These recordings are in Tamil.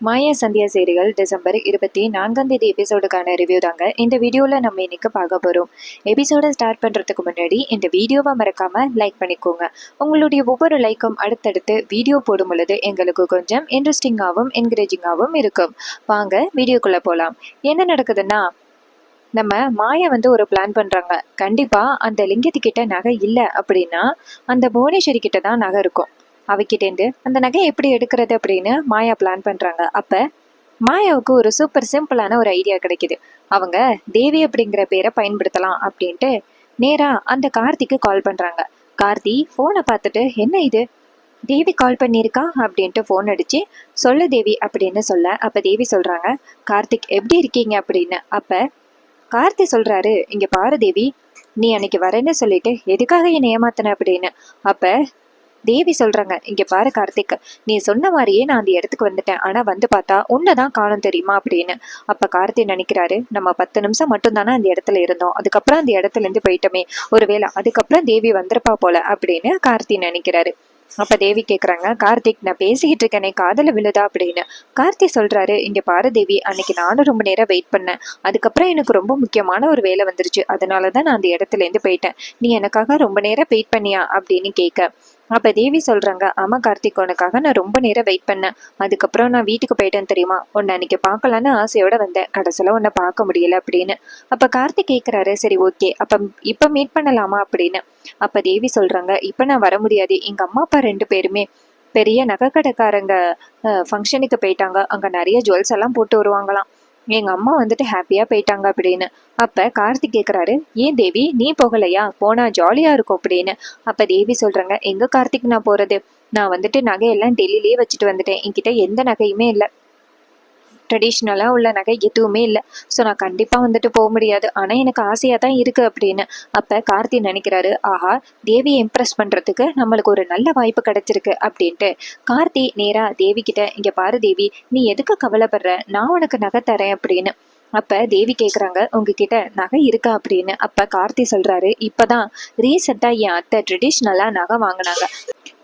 மாயா சந்தியா சீரியல் டிசம்பர் 24 எபிசோடுக்கான ரிவ்யூ தாங்க இந்த வீடியோவில் நம்ம இன்னைக்கு பார்க்க போகிறோம். எபிசோடை ஸ்டார்ட் பண்ணுறதுக்கு முன்னாடி இந்த வீடியோவை மறக்காமல் லைக் பண்ணிக்கோங்க. உங்களுடைய ஒவ்வொரு லைக்கும் அடுத்தடுத்து வீடியோ போடும் பொழுது எங்களுக்கு கொஞ்சம் இன்ட்ரெஸ்டிங்காகவும் என்கரேஜிங்காகவும் இருக்கும். வாங்க வீடியோக்குள்ளே போகலாம். என்ன நடக்குதுன்னா, நம்ம மாயா ஒரு பிளான் பண்ணுறாங்க. கண்டிப்பாக அந்த லிங்கத்துக்கிட்ட நகை இல்லை அப்படின்னா அந்த புவனேஸ்வரி கிட்ட தான் நகை இருக்கும். அவகிட்டேருந்து அந்த நகையை எப்படி எடுக்கிறது அப்படின்னு மாயா பிளான் பண்ணுறாங்க. அப்போ மாயாவுக்கு ஒரு சூப்பர் சிம்பிளான ஒரு ஐடியா கிடைக்குது. அவங்க தேவி அப்படிங்கிற பேரை பயன்படுத்தலாம் அப்படின்ட்டு நேராக அந்த கார்த்திக்கு கால் பண்ணுறாங்க. கார்த்தி ஃபோனை பார்த்துட்டு, என்ன இது தேவி கால் பண்ணியிருக்கா அப்படின்ட்டு ஃபோன் அடித்து சொல்ல தேவி அப்படின்னு சொல்ல, அப்போ தேவி சொல்கிறாங்க, கார்த்திக் எப்படி இருக்கீங்க அப்படின்னு. அப்போ கார்த்தி சொல்கிறாரு, இங்கே பாரு தேவி, நீ அன்னைக்கு வரேன்னு சொல்லிட்டு எதுக்காக என்னை ஏமாத்தின அப்படின்னு. அப்போ தேவி சொல்றாங்க, இங்க பாரு கார்த்திக், நீ சொன்ன மாதிரியே நான் அந்த இடத்துக்கு வந்துட்டேன். ஆனா வந்து பார்த்தா உன்னதான் காணும் தெரியுமா அப்படின்னு. அப்ப கார்த்தி நினைக்கிறாரு, நம்ம 10 நிமிஷம் மட்டும் தானே அந்த இடத்துல இருந்தோம், அதுக்கப்புறம் அந்த இடத்துல இருந்து போயிட்டோமே, ஒருவேளை அதுக்கப்புறம் தேவி வந்திருப்பா போல அப்படின்னு கார்த்தி நினைக்கிறாரு. அப்ப தேவி கேக்குறாங்க, கார்த்திக் நான் பேசிக்கிட்டு இருக்கேனே காதல விழுதா அப்படின்னு. கார்த்தி சொல்றாரு, இங்க பாரு தேவி, அன்னைக்கு நானும் ரொம்ப நேரம் வெயிட் பண்ணேன். அதுக்கப்புறம் எனக்கு ரொம்ப முக்கியமான ஒரு வேலை வந்துருச்சு, அதனாலதான் நான் அந்த இடத்துல இருந்து போயிட்டேன். நீ எனக்காக ரொம்ப நேரம் வெயிட் பண்ணியா அப்படின்னு கேட்க, அப்ப தேவி சொல்றாங்க, ஆமா கார்த்திக், உனக்காக நான் ரொம்ப நேரம் வெயிட் பண்ணேன். அதுக்கப்புறம் நான் வீட்டுக்கு போயிட்டேன் தெரியுமா, உன்னை அன்னைக்கு பார்க்கலான்னு ஆசையோட வந்தேன், கடைசியில உன்னை பார்க்க முடியல அப்படின்னு. அப்ப கார்த்திக் கேட்கிறாரு, சரி ஓகே, அப்ப இப்ப மீட் பண்ணலாமா அப்படின்னு. அப்ப தேவி சொல்றாங்க, இப்ப நான் வர முடியாது, எங்க அம்மா அப்பா 2 பேருமே பெரிய நகைக்கடைக்காரங்க ஃபங்க்ஷனுக்கு போயிட்டாங்க, அங்க நிறைய ஜுவல்ஸ் எல்லாம் போட்டு வருவாங்களாம், எங்க அம்மா ஹாப்பியா போயிட்டாங்க அப்படின்னு. அப்ப கார்த்திக் கேக்குறாரு, ஏன் தேவி நீ போகலையா, போனா ஜாலியா இருக்கும் அப்படின்னு. அப்ப தேவி சொல்றாங்க, எங்க கார்த்திக் நான் போறது, நான் நகையெல்லாம் டெல்லியிலேயே வச்சுட்டு வந்துட்டேன், என்கிட்ட எந்த நகையுமே இல்லை, ட்ரெடிஷ்னலாக உள்ள நகை எதுவுமே இல்லை, ஸோ நான் கண்டிப்பாக போக முடியாது, ஆனால் எனக்கு ஆசையாக தான் இருக்குது அப்படின்னு. அப்போ கார்த்தி நினைக்கிறாரு, ஆஹா, தேவியை இம்ப்ரெஸ் பண்ணுறதுக்கு நம்மளுக்கு ஒரு நல்ல வாய்ப்பு கிடைச்சிருக்கு அப்படின்ட்டு கார்த்தி நேராக தேவி கிட்ட, இங்கே பாரு தேவி, நீ எதுக்கு கவலைப்படுற, நான் உனக்கு நகை தரேன் அப்படின்னு. அப்ப தேவி கேக்குறாங்க, உங்ககிட்ட நகை இருக்கா அப்படின்னு. அப்ப கார்த்தி சொல்றாரு, இப்பதான் ரீசெண்டா என் அத்தை ட்ரெடிஷ்னலா நகை வாங்கினாங்க,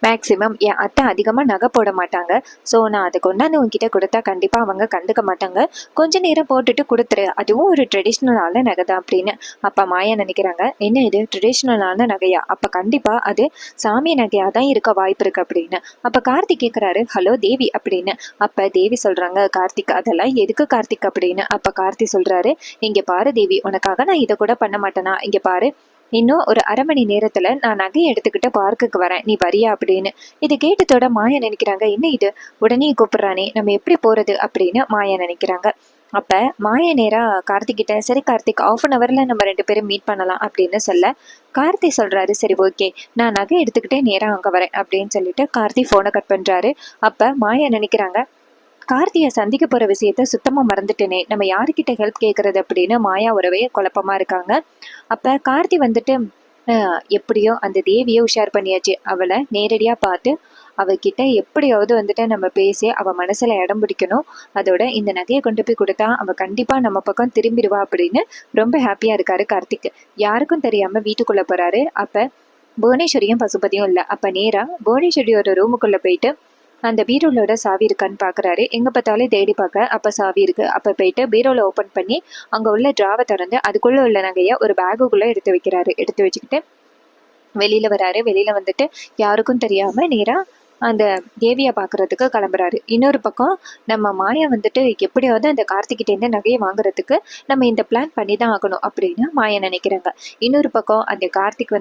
மேக்சிமம் என் அத்தை அதிகமாக நகை போட மாட்டாங்க, ஸோ நான் அதை கொண்டாந்து உங்ககிட்ட கொடுத்தா கண்டிப்பாக அவங்க கண்டுக்க மாட்டாங்க, கொஞ்ச நேரம் போட்டுட்டு கொடுத்துரு, அதுவும் ஒரு ட்ரெடிஷ்னலான நகை தான் அப்படின்னு. அப்போ மாயா நினைக்கிறாங்க, என்ன இது ட்ரெடிஷ்னலான நகையா, அப்போ கண்டிப்பாக அது சாமி நகையாக தான் இருக்க வாய்ப்பு இருக்கு அப்படின்னு. அப்போ கார்த்திக் கேட்குறாரு, ஹலோ தேவி அப்படின்னு. அப்போ தேவி சொல்கிறாங்க, கார்த்திக் அதெல்லாம் எதுக்கு கார்த்திக் அப்படின்னு. அப்போ கார்த்தி சொல்கிறாரு, இங்கே பாரு தேவி, உனக்காக நான் இதை கூட பண்ண மாட்டேனா, இங்கே பாரு, இன்னும் ஒரு அரை மணி நேரத்துல நான் நகையை எடுத்துக்கிட்டு பார்க்குக்கு வரேன், நீ வரியா அப்படின்னு. இதை கேட்டதோட மாயா நினைக்கிறாங்க, என்ன இது உடனே கூப்பிடுறானே, நம்ம எப்படி போறது அப்படின்னு மாயா நினைக்கிறாங்க. அப்ப மாயா நேரா கார்த்திக் கிட்ட, சரி கார்த்திக், 1/2 நம்ம 2 பேரும் மீட் பண்ணலாம் அப்படின்னு சொல்ல, கார்த்தி சொல்றாரு, சரி ஓகே, நான் நகை எடுத்துக்கிட்டே நேரா அங்க வரேன் அப்படின்னு சொல்லிட்டு கார்த்தி போனை கட் பண்றாரு. அப்ப மாயா நினைக்கிறாங்க, கார்த்தியை சந்திக்க போற விஷயத்த சுத்தமா மறந்துட்டேனே, நம்ம யாருக்கிட்ட ஹெல்ப் கேட்கறது அப்படின்னு மாயா ஒரவே குழப்பமா இருக்காங்க. அப்ப கார்த்தி எப்படியோ அந்த தேவியை உஷார் பண்ணியாச்சு, அவளை நேரடியா பார்த்து அவகிட்ட எப்படியாவது நம்ம பேசி அவ மனசுல இடம் பிடிக்கணும், அதோட இந்த நகையை கொண்டு போய் கொடுத்தா அவ கண்டிப்பா நம்ம பக்கம் திரும்பிடுவா அப்படின்னு ரொம்ப ஹாப்பியா இருக்காரு கார்த்திக். யாருக்கும் தெரியாம வீட்டுக்குள்ள போறாரு. அப்ப புவனேஸ்வரியும் பசுபதியும் இல்லை. அப்ப நேரா புவனேஸ்வரியோட ரூமுக்குள்ள போயிட்டு அந்த பீரோலோட சாவி இருக்கான்னு பார்க்குறாரு. எங்கே பார்த்தாலும் தேடி பார்க்க அப்போ சாவி இருக்குது. அப்போ போயிட்டு பீரோவில் ஓப்பன் பண்ணி அங்கே உள்ள ட்ராவை திறந்து அதுக்குள்ளே உள்ள நகையை ஒரு பேகுக்குள்ளே எடுத்து வைக்கிறாரு. எடுத்து வச்சுக்கிட்டு வெளியில் வராரு. வெளியில் யாருக்கும் தெரியாமல் நேராக அந்த தேவியை பார்க்குறதுக்கு கிளம்புறாரு. இன்னொரு பக்கம் நம்ம மாயா எப்படியாவது அந்த கார்த்திகிட்டேருந்து நகையை வாங்குறதுக்கு நம்ம இந்த பிளான் பண்ணி தான் ஆகணும் அப்படின்னு மாயா நினைக்கிறாங்க. இன்னொரு பக்கம் அந்த கார்த்திக்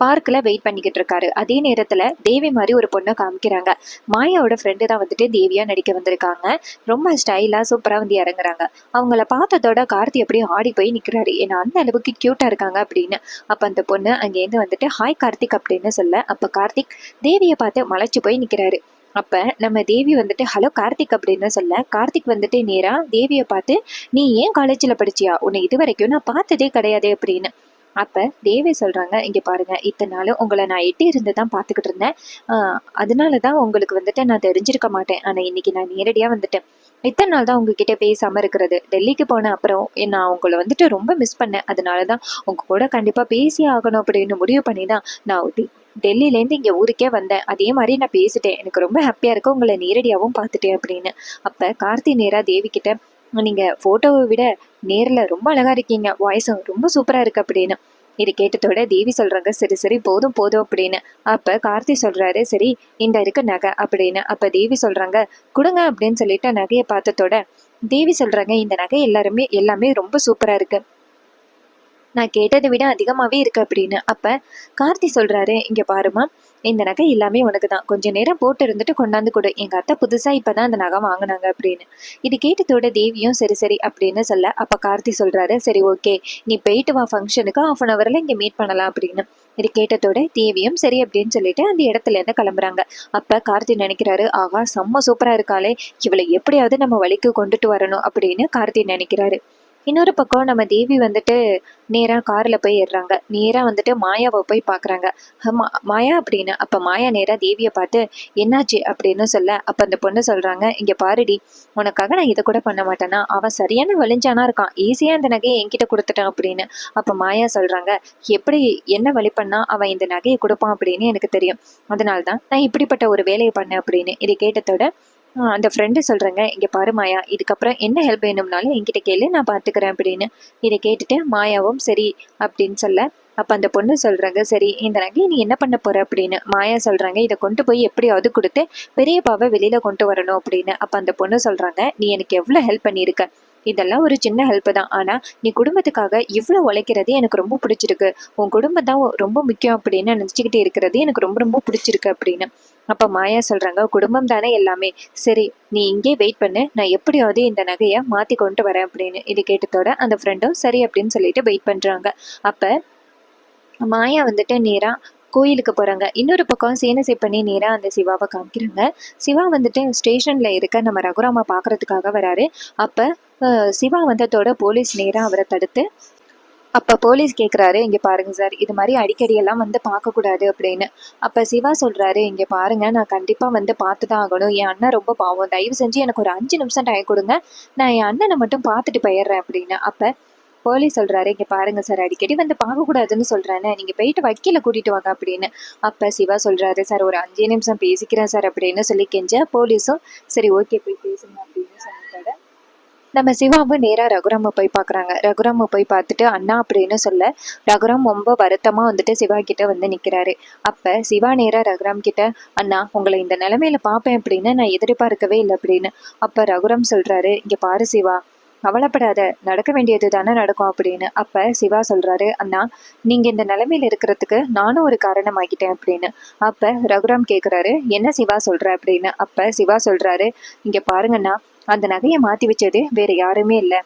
பார்க்கில் வெயிட் பண்ணிக்கிட்டு இருக்காரு. அதே நேரத்தில் தேவி மாதிரி ஒரு பொண்ணை காமிக்கிறாங்க. மாயாவோட ஃப்ரெண்டு தான் தேவியா நடிக்க வந்திருக்காங்க. ரொம்ப ஸ்டைலாக சூப்பராக இறங்குறாங்க. அவங்கள பார்த்ததோட கார்த்தி அப்படியே ஆடி போய் நிற்கிறாரு, ஏன்னா அந்த அளவுக்கு க்யூட்டாக இருக்காங்க அப்படின்னு. அப்போ அந்த பொண்ணு அங்கேருந்து ஹாய் கார்த்திக் அப்படின்னு சொல்ல, அப்போ கார்த்திக் தேவியை பார்த்து மலைச்சு போய் நிற்கிறாரு. அப்போ நம்ம தேவி ஹலோ கார்த்திக் அப்படின்னு சொல்ல, கார்த்திக் நேரா தேவியை பார்த்து, நீ ஏன் காலேஜில் படிச்சியா, உன்னை இது வரைக்கும் நான் பார்த்ததே கிடையாது அப்படின்னு. அப்போ தேவி சொல்கிறாங்க, இங்கே பாருங்கள், இத்தனை நாள் உங்களை நான் எட்டி இருந்து தான் பார்த்துக்கிட்டு இருந்தேன், அதனால தான் உங்களுக்கு நான் தெரிஞ்சிருக்க மாட்டேன், ஆனால் இன்னைக்கு நான் நேரடியாக இத்தனை நாள் தான் உங்ககிட்ட பேசாமல் இருக்கிறது. டெல்லிக்கு போன அப்புறம் நான் உங்களை ரொம்ப மிஸ் பண்ணேன், அதனால தான் உங்கள் கூட கண்டிப்பாக பேசி ஆகணும் அப்படின்னு முடிவு பண்ணி தான் நான் டெல்லியிலேருந்து இங்கே ஊருக்கே வந்தேன், அதே மாதிரி நான் பேசிட்டேன், எனக்கு ரொம்ப ஹாப்பியாக இருக்கு, உங்களை நேரடியாகவும் பார்த்துட்டேன் அப்படின்னு. அப்போ கார்த்தி நேராக தேவி கிட்ட, நீங்கள் ஃபோட்டோவை விட நேரில் ரொம்ப அழகாக இருக்கீங்க, வாய்ஸும் ரொம்ப சூப்பராக இருக்கு அப்படின்னு. இது கேட்டதோட தேவி சொல்றாங்க, சரி சரி போதும் போதும் அப்படின்னு. அப்ப கார்த்தி சொல்றாரு, சரி இந்த இருக்கு நகை அப்படின்னு. அப்ப தேவி சொல்றாங்க, கொடுங்க அப்படின்னு சொல்லிட்டு நகையை பார்த்ததோட தேவி சொல்றாங்க, இந்த நகை எல்லாமே ரொம்ப சூப்பரா இருக்கு, நான் கேட்டதை விட அதிகமாகவே இருக்கு அப்படின்னு. அப்போ கார்த்தி சொல்கிறாரு, இங்கே பாருமா, இந்த நகை எல்லாமே உனக்கு தான், கொஞ்சம் நேரம் போட்டு இருந்துட்டு கொண்டாந்து கொடு, எங்கள் அத்தை புதுசாக இப்போ தான் அந்த நகை வாங்கினாங்க அப்படின்னு. இது கேட்டதோட தேவியும் சரி சரி அப்படின்னு சொல்ல, அப்போ கார்த்தி சொல்கிறாரு, சரி ஓகே, நீ போயிட்டு வா, ஃபங்க்ஷனுக்கு 1/2 இங்கே மீட் பண்ணலாம் அப்படின்னு. இது கேட்டதோட தேவியும் சரி அப்படின்னு சொல்லிட்டு அந்த இடத்துலேருந்து கிளம்புறாங்க. அப்போ கார்த்தி நினைக்கிறாரு, ஆகா செம்ம சூப்பராக இருக்காளே, இவளை எப்படியாவது நம்ம வழிக்கு கொண்டுட்டு வரணும் அப்படின்னு கார்த்தி நினைக்கிறாரு. இன்னொரு பக்கம் நம்ம தேவி வந்துட்டு நேராக காரில் போய் ஏறுறாங்க. நேராக வந்துட்டு மாயாவை போய் பார்க்குறாங்க. மாயா அப்படின்னு. அப்போ மாயா நேராக தேவியை பார்த்து என்னாச்சு அப்படின்னு சொல்ல, அப்போ அந்த பொண்ணு சொல்கிறாங்க, இங்கே பாருடி, உனக்காக நான் இதை கூட பண்ண மாட்டேன்னா, அவன் சரியான வலிஞ்சானா இருக்கான், ஈஸியாக இந்த நகையை என்கிட்ட கொடுத்துட்டான் அப்படின்னு. அப்போ மாயா சொல்கிறாங்க, எப்படி என்ன வழி பண்ணால் அவன் இந்த நகையை கொடுப்பான் அப்படின்னு எனக்கு தெரியும், அதனால தான் நான் இப்படிப்பட்ட ஒரு வேலையை பண்ணேன் அப்படின்னு. இதை கேட்டதோட அந்த ஃப்ரெண்டு சொல்கிறேங்க, இங்கே பாரு மாயா, இதுக்கப்புறம் என்ன ஹெல்ப் வேணும்னாலும் என்கிட்ட கேளு, நான் பார்த்துக்கிறேன் அப்படின்னு. இதை கேட்டுட்டு மாயாவும் சரி அப்படின்னு சொல்ல, அப்போ அந்த பொண்ணு சொல்கிறாங்க, சரி இந்த நகையை நீ என்ன பண்ண போகிற அப்படின்னு. மாயா சொல்கிறாங்க, இதை கொண்டு போய் எப்படியாவது கொடுத்து பெரியப்பாவை வெளியில் கொண்டு வரணும் அப்படின்னு. அப்போ அந்த பொண்ணு சொல்கிறாங்க, நீ எனக்கு எவ்வளோ ஹெல்ப் பண்ணியிருக்க, இதெல்லாம் ஒரு சின்ன ஹெல்ப் தான், ஆனால் நீ குடும்பத்துக்காக இவ்வளோ உழைக்கிறது எனக்கு ரொம்ப பிடிச்சிருக்கு, உன் குடும்பம் தான் ரொம்ப முக்கியம் அப்படின்னு நினச்சிக்கிட்டே இருக்கிறது எனக்கு ரொம்ப ரொம்ப பிடிச்சிருக்கு அப்படின்னு. அப்போ மாயா சொல்கிறாங்க, குடும்பம் தானே எல்லாமே, சரி நீ இங்கே வெயிட் பண்ணு, நான் எப்படியாவது இந்த நகையை மாற்றி கொண்டு வரேன் அப்படின்னு. இது கேட்டதோட அந்த ஃப்ரெண்டும் சரி அப்படின்னு சொல்லிட்டு வெயிட் பண்ணுறாங்க. அப்போ மாயா வந்துட்டு நேராக கோயிலுக்கு போகிறாங்க. இன்னொரு பக்கம் சேனசை பண்ணி நேராக அந்த சிவாவை காமிக்கிறாங்க. சிவா வந்துட்டு ஸ்டேஷனில் இருக்க நம்ம ரகுராமா பார்க்குறதுக்காக வராரு. அப்போ சிவா வந்ததோட போலீஸ் நேராக அவரை தடுத்து, அப்போ போலீஸ் கேட்குறாரு, இங்கே பாருங்கள் சார், இது மாதிரி அடிக்கடியெல்லாம் வந்து பார்க்கக்கூடாது அப்படின்னு. அப்போ சிவா சொல்கிறாரு, இங்கே பாருங்கள், நான் கண்டிப்பாக வந்து பார்த்து தான் ஆகணும், என் அண்ணன் ரொம்ப பாவம், தயவு செஞ்சு எனக்கு ஒரு 5 நிமிஷம் டைம் கொடுங்க, நான் என் அண்ணனை மட்டும் பார்த்துட்டு போயிடுறேன் அப்படின்னு. அப்போ போலீஸ் சொல்கிறாரு, இங்கே பாருங்கள் சார், அடிக்கடி வந்து பார்க்கக்கூடாதுன்னு சொல்கிறேன்னு, நீங்கள் போயிட்டு வக்கீலை கூட்டிகிட்டு வாங்க அப்படின்னு. அப்போ சிவா சொல்கிறாரு, சார் ஒரு 5 நிமிஷம் பேசிக்கிறேன் சார் அப்படின்னு சொல்லி கெஞ்ச, போலீஸும் சரி ஓகே போய் பேசுங்க அப்படின்னு சொன்னதோட நம்ம சிவாவும் நேராக ரகுராமை போய் பார்க்குறாங்க. ரகுராமை போய் பார்த்துட்டு அண்ணா அப்படின்னு சொல்ல, ரகுராம் ரொம்ப வருத்தமாக வந்துட்டு சிவா கிட்ட வந்து நிற்கிறாரு. அப்போ சிவா நேராக ரகுராம் கிட்ட, அண்ணா உங்களை இந்த நிலமையில பார்ப்பேன் அப்படின்னு நான் எதிர்பார்க்கவே இல்லை அப்படின்னு. அப்போ ரகுராம் சொல்கிறாரு, இங்கே பாரு சிவா, கவலைப்படாத, நடக்க வேண்டியது தானே நடக்கும் அப்படின்னு. அப்போ சிவா சொல்கிறாரு, அண்ணா நீங்கள் இந்த நிலைமையில இருக்கிறதுக்கு நானும் ஒரு காரணமாகிட்டேன் அப்படின்னு. அப்போ ரகுராம் கேட்குறாரு, என்ன சிவா சொல்கிற அப்படின்னு. அப்போ சிவா சொல்கிறாரு, இங்கே பாருங்கண்ணா, அந்த நகையை மாற்றி வச்சது வேற யாருமே இல்லை,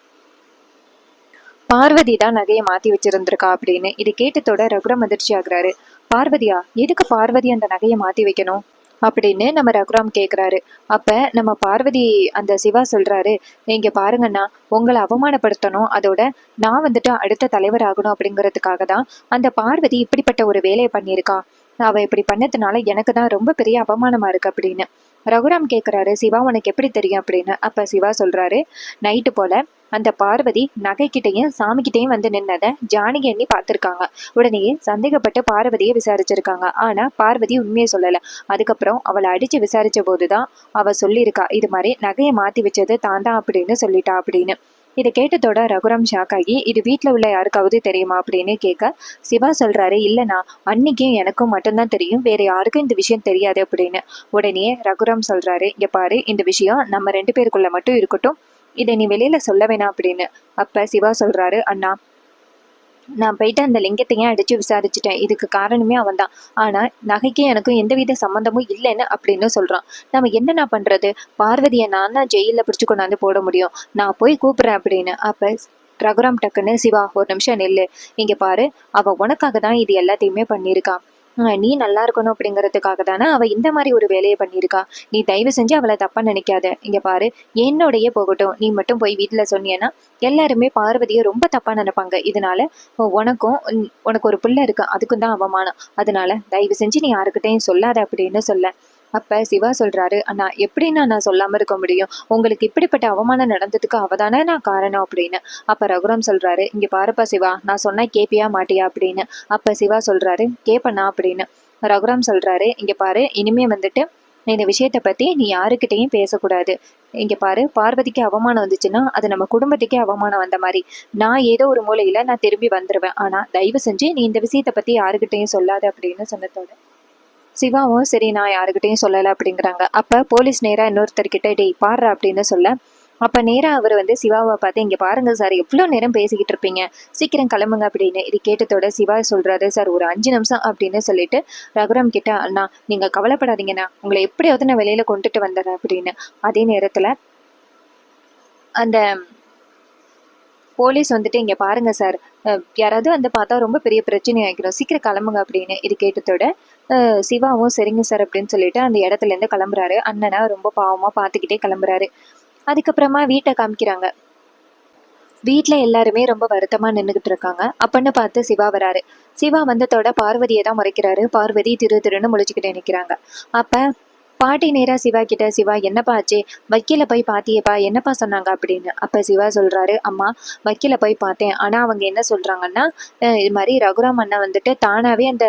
பார்வதி தான் நகையை மாற்றி வச்சிருந்திருக்கா அப்படின்னு. இது கேட்டதோட ரகுராம் அதிர்ச்சி ஆகுறாரு. பார்வதியா, எதுக்கு பார்வதி அந்த நகையை மாற்றி வைக்கணும் அப்படின்னு நம்ம ரகுராம் கேட்குறாரு. அப்போ நம்ம பார்வதி அந்த சிவா சொல்கிறாரு, இங்கே பாருங்கண்ணா, உங்களை அவமானப்படுத்தணும், அதோட நான் வந்துட்டு அடுத்த தலைவர் ஆகணும் அப்படிங்கிறதுக்காக தான் அந்த பார்வதி இப்படிப்பட்ட ஒரு வேலையை பண்ணியிருக்கா, அவள் இப்படி பண்ணதுனால எனக்கு தான் ரொம்ப பெரிய அவமானமாக இருக்குது அப்படின்னு. ரகுராம் கேட்குறாரு, சிவா உனக்கு எப்படி தெரியும் அப்படின்னு. அப்போ சிவா சொல்கிறாரு, நைட்டு போல் அந்த பார்வதி நகைக்கிட்டையும் சாமிக்கிட்டையும் வந்து நின்னதை ஜானகி எண்ணி பார்த்துருக்காங்க. உடனேயே சந்தேகப்பட்டு பார்வதியை விசாரிச்சிருக்காங்க. ஆனால் பார்வதி உண்மையை சொல்லலை. அதுக்கப்புறம் அவளை அடித்து விசாரித்த போது தான் அவள் சொல்லியிருக்கா, இது மாதிரி நகையை மாற்றி வச்சது தான் தான் அப்படின்னு சொல்லிட்டா அப்படின்னு. இதை கேட்டதோட ரகுராம் ஷாக் ஆகி, இது வீட்டில் உள்ள யாருக்காவது தெரியுமா அப்படின்னு கேட்க, சிவா சொல்கிறாரு, இல்லைண்ணா, அன்னைக்கும் எனக்கும் மட்டும்தான் தெரியும், வேற யாருக்கும் இந்த விஷயம் தெரியாது அப்படின்னு. உடனே ரகுராம் சொல்கிறாரு, இங்கே பாரு, இந்த விஷயம் நம்ம 2 பேருக்குள்ள மட்டும் இருக்கட்டும், இதை நீ வெளியில் சொல்ல வேணாம் அப்படின்னு. அப்போ சிவா சொல்கிறாரு, அண்ணா நான் போயிட்டு அந்த லிங்கத்தையும் அடித்து விசாரிச்சுட்டேன், இதுக்கு காரணமே அவன் தான், ஆனால் நகைக்கும் எனக்கும் எந்தவித சம்மந்தமும் இல்லைன்னு அப்படின்னு சொல்கிறான். நம்ம என்னண்ணா பண்ணுறது, பார்வதியை நான் தான் ஜெயிலில் பிடிச்சி கொண்டாந்து போட முடியும், நான் போய் கூப்பிட்றேன் அப்படின்னு. அப்போ ரகுராம் டக்குன்னு, சிவா ஒரு நிமிஷம் நெல்லு, இங்கே பாரு, அவள் உனக்காக தான் இது எல்லாத்தையுமே பண்ணியிருக்கான், நீ நல்லா இருக்கணும் அப்படிங்கிறதுக்காக தானே அவள் இந்த மாதிரி ஒரு வேலையை பண்ணியிருக்கா, நீ தயவு செஞ்சு அவளை தப்பாக நினைக்காத, இங்கே பாரு, என்னோடையே போகட்டும், நீ மட்டும் போய் வீட்டில் சொன்னியன்னா எல்லாருமே பார்வதியை ரொம்ப தப்பாக நினைப்பாங்க, இதனால உனக்கு ஒரு பிள்ளை இருக்கு, அதுக்கும் தான் அவமானம், அதனால தயவு செஞ்சு நீ யாருக்கிட்டையும் சொல்லாத அப்படின்னு சொல்ல. அப்போ சிவா சொல்கிறாரு, அண்ணா எப்படின்னா நான் சொல்லாமல் இருக்க முடியும், உங்களுக்கு இப்படிப்பட்ட அவமானம் நடந்ததுக்கு அவதானே நான் காரணம் அப்படின்னு. அப்போ ரகுராம் சொல்கிறாரு, இங்கே பாருப்பா சிவா, நான் சொன்னால் கேப்பியா மாட்டியா அப்படின்னு. அப்போ சிவா சொல்கிறாரு, கேப்பண்ணா அப்படின்னு. ரகுராம் சொல்றாரு, இங்க பாரு, இனிமே வந்துட்டு இந்த விஷயத்தை பத்தி நீ யாருக்கிட்டையும் பேசக்கூடாது. இங்க பாரு, பார்வதிக்கு அவமானம் வந்துச்சுன்னா அது நம்ம குடும்பத்துக்கே அவமானம் வந்த மாதிரி. நான் ஏதோ ஒரு மூலையில நான் திரும்பி வந்துருவேன். ஆனா தயவு செஞ்சு நீ இந்த விஷயத்தை பத்தி யாருக்கிட்டையும் சொல்லாத அப்படின்னு சொன்னதோட சிவாவும் சரி நான் யாருக்கிட்டையும் சொல்லலை அப்படிங்கிறாங்க. அப்ப போலீஸ் நேரா இன்னொருத்தர்கிட்ட டேய் பாடுறா அப்படின்னு சொல்ல, அப்ப நேரா அவர் வந்து சிவாவை பார்த்து, இங்க பாருங்க சார், எவ்வளோ நேரம் பேசிக்கிட்டு இருப்பீங்க, சீக்கிரம் கிளம்புங்க அப்படின்னு. இது கேட்டதோட சிவா சொல்றாரு, சார் ஒரு 5 நிமிஷம் அப்படின்னு சொல்லிட்டு ரகுராம் கிட்ட, அண்ணா நீங்க கவலைப்படாதீங்கண்ணா, உங்களை எப்படியாவது நான் வெளியில கொண்டுட்டு வந்துடுறேன் அப்படின்னு. அதே நேரத்துல அந்த போலீஸ் வந்துட்டு, இங்க பாருங்க சார், யாராவது வந்து பார்த்தா ரொம்ப பெரிய பிரச்சனை ஆகிடும், சீக்கிரம் கிளம்புங்க அப்படின்னு. இது கேட்டதோட சிவாவும் சரிங்க சார் அப்படின்னு சொல்லிட்டு அந்த இடத்துல இருந்து கிளம்புறாரு. அண்ணனை ரொம்ப பாவமா பார்த்துக்கிட்டே கிளம்புறாரு. அதுக்கப்புறமா வீட்டை காமிக்கிறாங்க. வீட்டில் எல்லாருமே ரொம்ப வருத்தமா நின்றுகிட்டு இருக்காங்க. அப்பன்னு பார்த்து சிவா வராரு. சிவா வந்ததோட பார்வதியை தான் முறைக்கிறாரு. பார்வதி திரு திருன்னு முழிச்சுக்கிட்டே நிற்கிறாங்க. அப்ப பாட்டி நேரா சிவா கிட்ட, சிவா என்னப்பா ஆச்சு, வக்கீல போய் பாத்தியப்பா, என்னப்பா சொன்னாங்க அப்படின்னு. அப்ப சிவா சொல்றாரு, அம்மா வக்கீல போய் பார்த்தேன், ஆனா அவங்க என்ன சொல்றாங்கன்னா, இது மாதிரி ரகுராம் அண்ணா வந்துட்டு தானாவே அந்த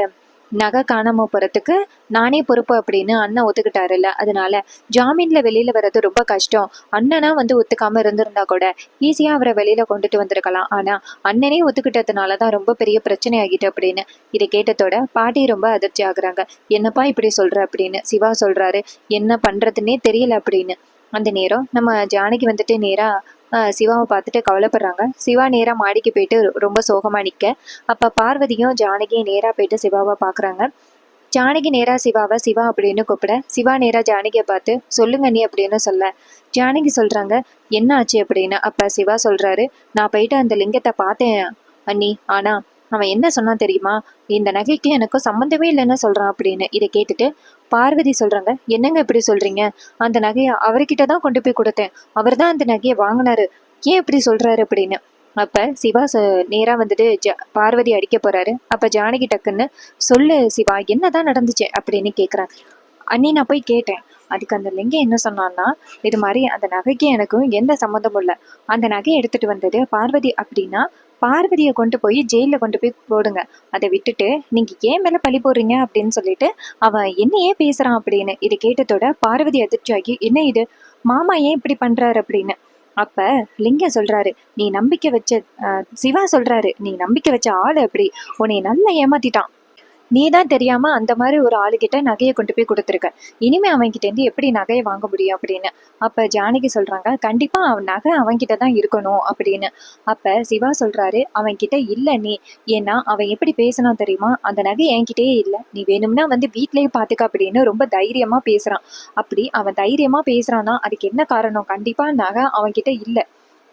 நகை காணாம போறதுக்கு நானே பொறுப்பு அப்படின்னு அண்ணன் ஒத்துக்கிட்டாருல்ல, அதனால ஜாமீன்ல வெளியில வர்றது ரொம்ப கஷ்டம். அண்ணனா வந்து ஒத்துக்காம இருந்திருந்தா கூட ஈஸியா அவரை வெளியில கொண்டுட்டு வந்திருக்கலாம். ஆனா அண்ணனே ஒத்துக்கிட்டதுனாலதான் ரொம்ப பெரிய பிரச்சனை ஆகிட்டு அப்படின்னு. இதை கேட்டதோட பாட்டி ரொம்ப அதிர்ச்சி ஆகுறாங்க. என்னப்பா இப்படி சொல்ற அப்படின்னு. சிவா சொல்றாரு, என்ன பண்றதுன்னே தெரியல அப்படின்னு. அந்த நேரம் நம்ம ஜானகி வந்துட்டு நேரா சிவாவை பார்த்துட்டு கவலைப்படுறாங்க. சிவா நேரா மாடிக்கு போயிட்டு ரொம்ப சோகமா நிக்க, அப்ப பார்வதியும் ஜானகியும் நேரா போயிட்டு சிவாவை பாக்குறாங்க. ஜானகி நேரா சிவாவை சிவா அப்படின்னு கூப்பிட, சிவா நேரா ஜானகியை பார்த்து சொல்லுங்க நீ அப்படின்னு சொல்ல, ஜானகி சொல்றாங்க என்ன ஆச்சு அப்படின்னு. அப்ப சிவா சொல்றாரு, நான் போயிட்டு அந்த லிங்கத்தை பார்த்தேன் அண்ணி, ஆனா அவன் என்ன சொன்னான் தெரியுமா, இந்த நகைக்கு எனக்கும் சம்மந்தமே இல்லைன்னு சொல்றான் அப்படின்னு. இதை கேட்டுட்டு பார்வதி சொல்றாங்க, என்னங்க இப்படி சொல்றீங்க, அந்த நகையை அவர்கிட்ட தான் கொண்டு போய் கொடுத்தேன், அவர் தான் அந்த நகையை வாங்கினாரு, ஏன் இப்படி சொல்றாரு அப்படின்னு. அப்ப சிவா நேரா வந்துட்டு பார்வதி அடிக்க போறாரு. அப்ப ஜானகி டக்குன்னு, சொல்லு சிவா என்னதான் நடந்துச்சு அப்படின்னு கேக்குறாங்க. அண்ணி நான் போய் கேட்டேன், அதுக்கு அந்த லிங்கம் என்ன சொன்னான்னா, இது மாதிரி அந்த நகைக்கு எனக்கும் எந்த சம்மந்தமும் இல்லை, அந்த நகையை எடுத்துட்டு வந்தது பார்வதி அப்படின்னா பார்வதியை கொண்டு போய் ஜெயிலில் கொண்டு போய் போடுங்க, அதை விட்டுட்டு நீங்க ஏன் மேல பழி போடுறீங்க அப்படின்னு சொல்லிட்டு அவன் என்னையே பேசுறான் அப்படின்னு. இது கேட்டதோட பார்வதி அதிர்ச்சியாகி, என்ன இது, மாமா ஏன் இப்படி பண்றாரு அப்படின்னு. அப்ப லிங்கம் சொல்றாரு, நீ நம்பிக்கை வச்ச சிவா சொல்றாரு, நீ நம்பிக்கை வச்ச ஆளு அப்படி உன்னை நல்லா ஏமாத்திட்டான், நீ தான் தெரியாம அந்த மாதிரி ஒரு ஆளுகிட்ட நகையை கொண்டு போய் கொடுத்துருக்க, இனிமே அவன்கிட்ட இருந்து எப்படி நகையை வாங்க முடியும் அப்படின்னு. அப்ப ஜானகி சொல்றாங்க, கண்டிப்பா அவன் நகை அவன்கிட்ட தான் இருக்கணும் அப்படின்னு. அப்ப சிவா சொல்றாரு, அவன்கிட்ட இல்ல நீ, ஏன்னா அவன் எப்படி பேசினான் தெரியுமா, அந்த நகை என்கிட்டயே இல்லை, நீ வேணும்னா வந்து வீட்லயே பாத்துக்க அப்படின்னு ரொம்ப தைரியமா பேசுறான். அப்படி அவன் தைரியமா பேசுறான்னா அதுக்கு என்ன காரணம், கண்டிப்பா நகை அவன்கிட்ட இல்லை,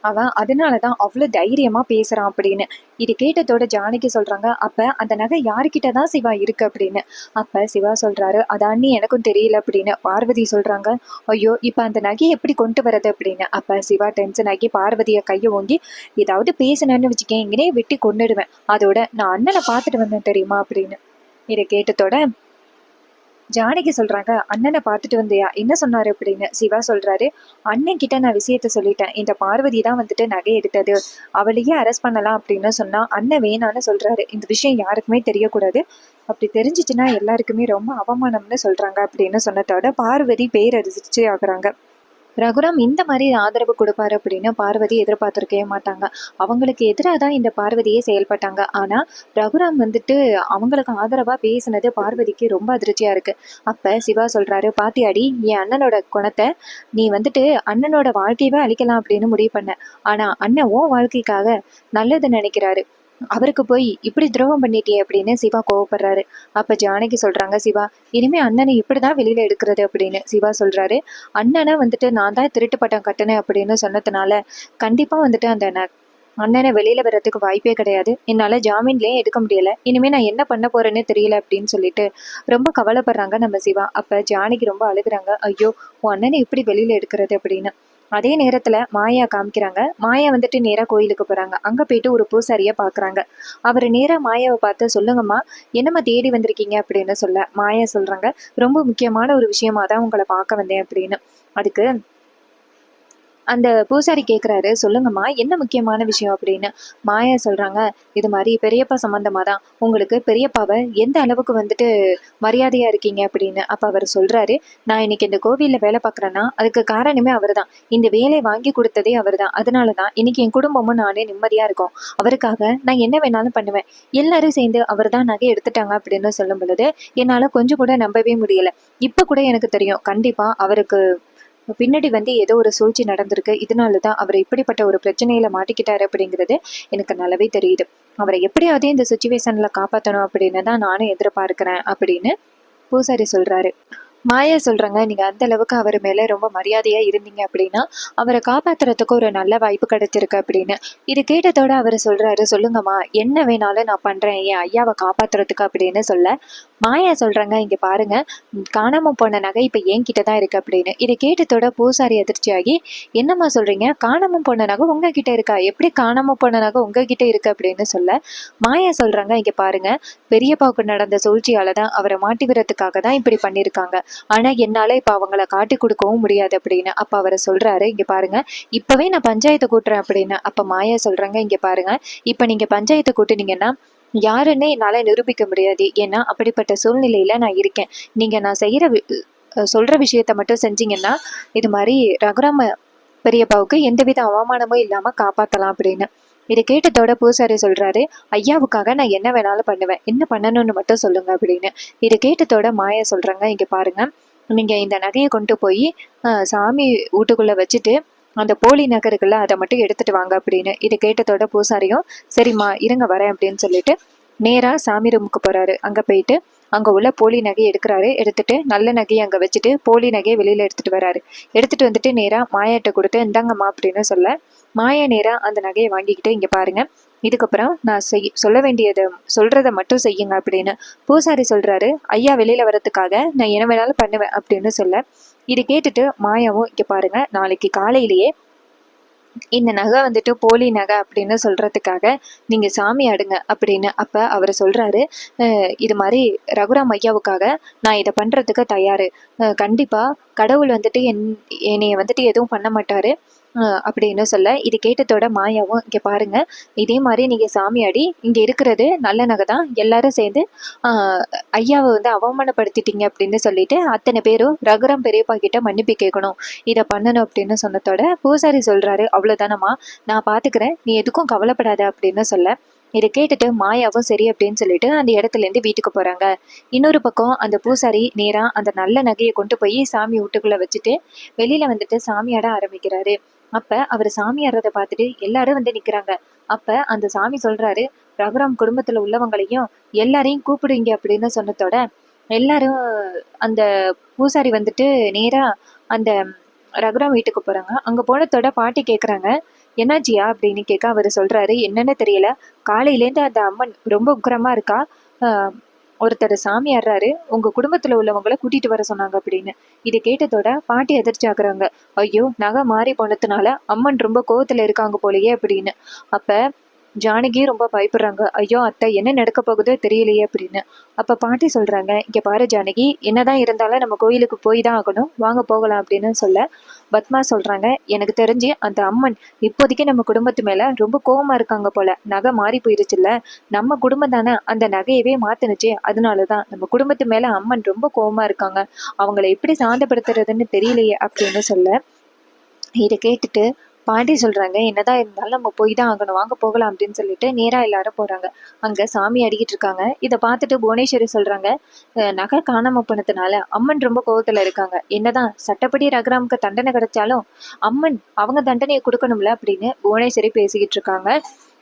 அவன் அதனாலதான் அவ்வளவு தைரியமா பேசுறான் அப்படின்னு. இது கேட்டதோட ஜானகி சொல்றாங்க, அப்ப அந்த நகை யாருக்கிட்டதான் சிவா இருக்கு அப்படின்னு. அப்ப சிவா சொல்றாரு, அதானி எனக்கும் தெரியல அப்படின்னு. பார்வதி சொல்றாங்க, ஐயோ இப்ப அந்த நகையை எப்படி கொண்டு வரது அப்படின்னு. அப்ப சிவா டென்ஷன் ஆகி பார்வதிய கையை ஓங்கி, ஏதாவது பேசினேன்னு வச்சுக்கேன் இங்கனே வெட்டி கொண்டுடுவேன், அதோட நான் அண்ணனை பார்த்துட்டு வந்தேன் தெரியுமா அப்படின்னு. இதை கேட்டதோட ஜானகி சொல்றாங்க, அண்ணனை பார்த்துட்டு வந்தியா, என்ன சொன்னாரு அப்படின்னு. சிவா சொல்றாரு, அண்ணன் கிட்ட நான் விஷயத்த சொல்லிட்டேன், இந்த பார்வதி தான் வந்துட்டு நகை எடுத்தது, அவளையே அரெஸ்ட் பண்ணலாம் அப்படின்னு சொன்னா அண்ணன் வேணான்னு சொல்றாரு, இந்த விஷயம் யாருக்குமே தெரியக்கூடாது, அப்படி தெரிஞ்சிச்சுன்னா எல்லாருக்குமே ரொம்ப அவமானம்னு சொல்றாங்க அப்படின்னு சொன்னதோட பார்வதி பேரதிர்ச்சி ஆகுறாங்க. ரகுராம் இந்த மாதிரி ஆதரவு கொடுப்பாரு அப்படின்னு பார்வதி எதிர்பார்த்திருக்கவே மாட்டாங்க. அவங்களுக்கு எதிராக தான் இந்த பார்வதியே செயல்பட்டாங்க. ஆனா ரகுராம் வந்துட்டு அவங்களுக்கு ஆதரவா பேசினது பார்வதிக்கு ரொம்ப அதிர்ச்சியா இருக்கு. அப்ப சிவா சொல்றாரு, பாத்தியாடி என் அண்ணனோட குணத்தை, நீ வந்துட்டு அண்ணனோட வாழ்க்கையவே அழிக்கலாம் அப்படின்னு முடிவு பண்ண, ஆனா அண்ணன் உன் வாழ்க்கைக்காக நல்லது நினைக்கிறாரு, அவருக்கு போய் இப்படி துரோகம் பண்ணிட்டியே அப்படின்னு சிவா கோவப்படுறாரு. அப்ப ஜானகி சொல்றாங்க, சிவா இனிமே அண்ணனை இப்படிதான் வெளியில எடுக்கிறது அப்படின்னு. சிவா சொல்றாரு, அண்ணனை வந்துட்டு நான் தான் திருட்டு பட்டம் கட்டினேன் அப்படின்னு சொன்னதுனால கண்டிப்பா வந்துட்டு அந்த அண்ணனை வெளியில வர்றதுக்கு வாய்ப்பே கிடையாது, என்னால ஜாமீன்லயே எடுக்க முடியல, இனிமே நான் என்ன பண்ண போறேன்னு தெரியல அப்படின்னு சொல்லிட்டு ரொம்ப கவலைப்படுறாங்க நம்ம சிவா. அப்ப ஜானகி ரொம்ப அழுகுறாங்க, ஐயோ உன் அண்ணனை இப்படி வெளியில எடுக்கிறது அப்படின்னு. அதே நேரத்துல மாயா காமிக்கிறாங்க. மாயா வந்துட்டு நேரா கோயிலுக்கு போறாங்க. அங்க போயிட்டு ஒரு பூசாரிய பாக்குறாங்க. அவரு நேரா மாயாவை பார்த்து, சொல்லுங்கம்மா என்னம்மா தேடி வந்திருக்கீங்க அப்படின்னு சொல்ல, மாயா சொல்றாங்க, ரொம்ப முக்கியமான ஒரு விஷயமா தான் உங்களை பார்க்க வந்தேன் அப்படின்னு. அதுக்கு அந்த பூசாரி கேட்குறாரு, சொல்லுங்கம்மா என்ன முக்கியமான விஷயம் அப்படின்னு. மாயா சொல்கிறாங்க, இது மாதிரி பெரியப்பா சம்மந்தமாக தான். உங்களுக்கு பெரியப்பாவை எந்த அளவுக்கு வந்துட்டு மரியாதையாக இருக்கீங்க அப்படின்னு. அப்போ அவர் சொல்கிறாரு, நான் இன்னைக்கு இந்த கோவிலில் வேலை பார்க்குறேன்னா அதுக்கு காரணமே அவர் தான். இந்த வேலையை வாங்கி கொடுத்ததே அவர் தான். அதனால தான் இன்னைக்கு என் குடும்பமும் நானே நிம்மதியாக இருக்கோம். அவருக்காக நான் என்ன வேணாலும் பண்ணுவேன். எல்லாரும் சேர்ந்து அவர் தான் நகை எடுத்துட்டாங்க அப்படின்னு சொல்லும் பொழுது என்னால் கொஞ்சம் கூட நம்பவே முடியல. இப்போ கூட எனக்கு தெரியும், கண்டிப்பாக அவருக்கு பின்னாடி ஏதோ ஒரு சூழ்ச்சி நடந்திருக்கு. இதனால தான் அவர் இப்படிப்பட்ட ஒரு பிரச்சனையில மாட்டிக்கிட்டாரு அப்படிங்கிறது எனக்கு நல்லாவே தெரியுது. அவரை எப்படியாவது இந்த சுச்சுவேஷன்ல காப்பாற்றணும் அப்படின்னு தான் நானும் எதிர்பார்க்கிறேன் அப்படின்னு பூசாரி சொல்றாரு. மாயா சொல்றாங்க, நீங்க அந்த அளவுக்கு அவர் மேல ரொம்ப மரியாதையா இருந்தீங்க அப்படின்னா அவரை காப்பாத்துறதுக்கு ஒரு நல்ல வாய்ப்பு கிடைச்சிருக்கு அப்படின்னு. இது கேட்டதோட அவர் சொல்றாரு, சொல்லுங்கம்மா என்ன வேணாலும் நான் பண்றேன் என் ஐயாவை காப்பாத்துறதுக்கு அப்படின்னு சொல்ல, மாயா சொல்றாங்க, இங்க பாருங்க, காணாம போன நகை இப்ப என்கிட்ட தான் இருக்கு அப்படின்னு. இதை கேட்டதோட பூசாரி அதிர்ச்சியாகி, என்னம்மா சொல்றீங்க, காணாம போன நகை உங்ககிட்ட இருக்கா, எப்படி காணாம போன நகை உங்ககிட்ட இருக்கு அப்படின்னு சொல்ல, மாயா சொல்றாங்க, இங்க பாருங்க, பெரியப்பாவுக்கு நடந்த சூழ்ச்சியால தான் அவரை மாட்டி விடுறதுக்காக தான் இப்படி பண்ணியிருக்காங்க. ஆனா என்னால இப்ப அவங்கள காட்டி கொடுக்கவும் முடியாது அப்படின்னு. அப்ப அவரை சொல்றாரு, இங்க பாருங்க, இப்பவே நான் பஞ்சாயத்தை கூட்டுறேன் அப்படின்னு. அப்ப மாயா சொல்றாங்க, இங்க பாருங்க, இப்ப நீங்க பஞ்சாயத்தை கூட்டுனீங்கன்னா யாருன்னே என்னால நிரூபிக்க முடியாது. ஏன்னா அப்படிப்பட்ட சூழ்நிலையில நான் இருக்கேன். நீங்க நான் சொல்ற விஷயத்த மட்டும் செஞ்சீங்கன்னா இது மாதிரி ரகுராம பெரியப்பாவுக்கு எந்தவித அவமானமும் இல்லாம காப்பாத்தலாம் அப்படின்னு. இதை கேட்டதோட பூசாரி சொல்றாரு, ஐயாவுக்காக நான் என்ன வேணாலும் பண்ணுவேன், என்ன பண்ணணும்னு மட்டும் சொல்லுங்க அப்படின்னு. இதை கேட்டதோட மாயா சொல்றாங்க, இங்க பாருங்க, நீங்க இந்த நகையை கொண்டு போய் சாமி வீட்டுக்குள்ள வச்சுட்டு அந்த போலி நகருக்குள்ள அதை மட்டும் எடுத்துட்டு வாங்க அப்படின்னு. இதை கேட்டதோட பூசாரியும் சரிம்மா இருங்க வரேன் அப்படின்னு சொல்லிட்டு நேரா சாமி ரூமுக்கு போறாரு. அங்க போயிட்டு அங்க உள்ள போலி நகையை எடுக்கிறாரு. எடுத்துட்டு நல்ல நகையை அங்க வச்சுட்டு போலி நகையை வெளியில எடுத்துட்டு வராரு. எடுத்துட்டு வந்துட்டு நேரா மாயாட்ட கொடுத்து இந்தாங்கம்மா அப்படின்னு சொல்ல, மாயா நேரா அந்த நகையை வாங்கிக்கிட்டு, இங்க பாருங்க, இதுக்கப்புறம் நான் சொல்ல வேண்டியதை சொல்றத மட்டும் செய்யுங்க அப்படின்னு. பூசாரி சொல்றாரு, ஐயா வெளியில வர்றதுக்காக நான் என்ன வேணாலும் பண்ணுவேன் அப்படின்னு சொல்ல, இது கேட்டுட்டு மாயாவும், இங்க பாருங்க, நாளைக்கு காலையிலேயே இந்த நகை போலி நகை அப்படின்னு சொல்றதுக்காக நீங்க சாமி அடுங்க அப்படின்னு. அப்ப அவர் சொல்றாரு, இது மாதிரி ரகுராம் ஐயாவுக்காக நான் இதை பண்றதுக்கு தயாரு. கண்டிப்பா கடவுள் என்னைய எதுவும் பண்ண மாட்டாரு அப்படின்னு சொல்ல, இது கேட்டதோட மாயாவும், இங்க பாருங்க, இதே மாதிரி நீங்க சாமியாடி இங்க இருக்கிறது நல்ல நகை தான், எல்லாரும் சேர்ந்து ஐயாவை அவமானப்படுத்திட்டீங்க அப்படின்னு சொல்லிட்டு அத்தனை பேரும் ரகுராம் பெரியப்பா கிட்ட மன்னிப்பு கேட்கணும், இதை பண்ணணும் அப்படின்னு சொன்னதோட பூசாரி சொல்றாரு, அவ்வளவுதானம்மா, நான் பாத்துக்கிறேன், நீ எதுக்கும் கவலைப்படாத அப்படின்னு சொல்ல, இதை கேட்டுட்டு மாயாவும் சரி அப்படின்னு சொல்லிட்டு அந்த இடத்துல இருந்து வீட்டுக்கு போறாங்க. இன்னொரு பக்கம் அந்த பூசாரி நேரா அந்த நல்ல நகையை கொண்டு போய் சாமி வீட்டுக்குள்ள வச்சுட்டு வெளியில சாமியாட ஆரம்பிக்கிறாரு. அப்ப அவர் சாமி ஆடுறத பார்த்துட்டு எல்லாரும் நிக்கிறாங்க. அப்ப அந்த சாமி சொல்றாரு, ரகுராம் குடும்பத்துல உள்ளவங்களையும் எல்லாரையும் கூப்பிடுங்க அப்படின்னு சொன்னதோட எல்லாரும் அந்த பூசாரி நேரா அந்த ரகுராம் வீட்டுக்கு போறாங்க. அங்க போனதோட பாட்டி கேக்குறாங்க, என்னாச்சியா அப்படின்னு கேட்க அவர் சொல்றாரு, என்னன்னு தெரியல, காலையிலேருந்து அந்த அம்மன் ரொம்ப உக்கிரமா இருக்கா, ஒருத்தர் சாமி ஆடுறாரு, உங்க குடும்பத்துல உள்ளவங்களை கூட்டிட்டு வர சொன்னாங்க அப்படின்னு. இதை கேட்டதோட பாட்டி அதிர்ச்சி ஆகுறாங்க, ஐயோ நகை மாறி போனதுனால அம்மன் ரொம்ப கோவத்துல இருக்காங்க போலயே அப்படின்னு. அப்ப ஜானகி ரொம்ப பயப்படுறாங்க, ஐயோ அத்தை என்ன நடக்க போகுதோ தெரியலையே அப்படின்னு. அப்ப பாட்டி சொல்றாங்க, இங்க பாரு ஜானகி, என்னதான் இருந்தாலும் நம்ம கோயிலுக்கு போய் தான் ஆகணும், வாங்க போகலாம் அப்படின்னு சொல்ல, பத்மா சொல்றாங்க, எனக்கு தெரிஞ்சு அந்த அம்மன் இப்போதைக்கு நம்ம குடும்பத்து மேல ரொம்ப கோவமா இருக்காங்க போல, நகை மாறி போயிருச்சுல்ல, நம்ம குடும்பம் தானே அந்த நகையவே மாத்துனுச்சு, அதனாலதான் நம்ம குடும்பத்து மேல அம்மன் ரொம்ப கோவமா இருக்காங்க, அவங்களை எப்படி சாந்தப்படுத்துறதுன்னு தெரியலையே அப்படின்னு சொல்ல, இதை கேட்டுட்டு பாட்டி சொல்றாங்க, என்னதான் இருந்தாலும் நம்ம போய் தான் ஆகணும், வாங்க போகலாம் அப்படின்னு சொல்லிட்டு நேரா எல்லாரும் போறாங்க. அங்க சாமி அடிக்கிட்டு இருக்காங்க. இதை பார்த்துட்டு புவனேஸ்வரி சொல்றாங்க, நகை காணாம போனதுனால அம்மன் ரொம்ப கோவத்துல இருக்காங்க, என்னதான் சட்டப்படி ரகுராமுக்கு தண்டனை கிடைச்சாலும் அம்மன் அவங்க தண்டனையை கொடுக்கணும்ல அப்படின்னு புவனேஸ்வரி பேசிக்கிட்டு இருக்காங்க.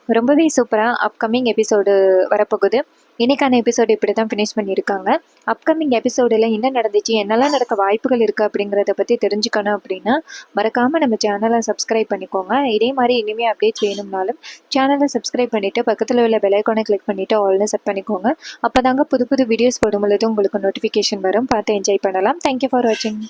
ரொம்பவே சூப்பராக அப்கமிங் எபிசோடு வரப்போகுது. இன்னைக்கான எபிசோடு இப்படி தான் ஃபினிஷ் பண்ணியிருக்காங்க. அப்கமிங் எபிசோடில் என்ன நடந்துச்சு, என்னெல்லாம் நடக்க வாய்ப்புகள் இருக்குது அப்படிங்கிறத பற்றி தெரிஞ்சுக்கணும் அப்படின்னா மறக்காமல் நம்ம சேனலை சப்ஸ்கிரைப் பண்ணிக்கோங்க. இதே மாதிரி இனிமேல் அப்டேட்ஸ் வேணும்னாலும் சேனலை சப்ஸ்கிரைப் பண்ணிவிட்டு பக்கத்தில் உள்ள பெல் ஐகானை கிளிக் பண்ணிவிட்டு ஆல்னு செட் பண்ணிக்கோங்க. அப்போ தாங்க புது புது வீடியோஸ் போடும்பொழுது உங்களுக்கு நோட்டிஃபிகேஷன் வரும், பார்த்து என்ஜாய் பண்ணலாம். தேங்க்யூ ஃபார் வாட்சிங்.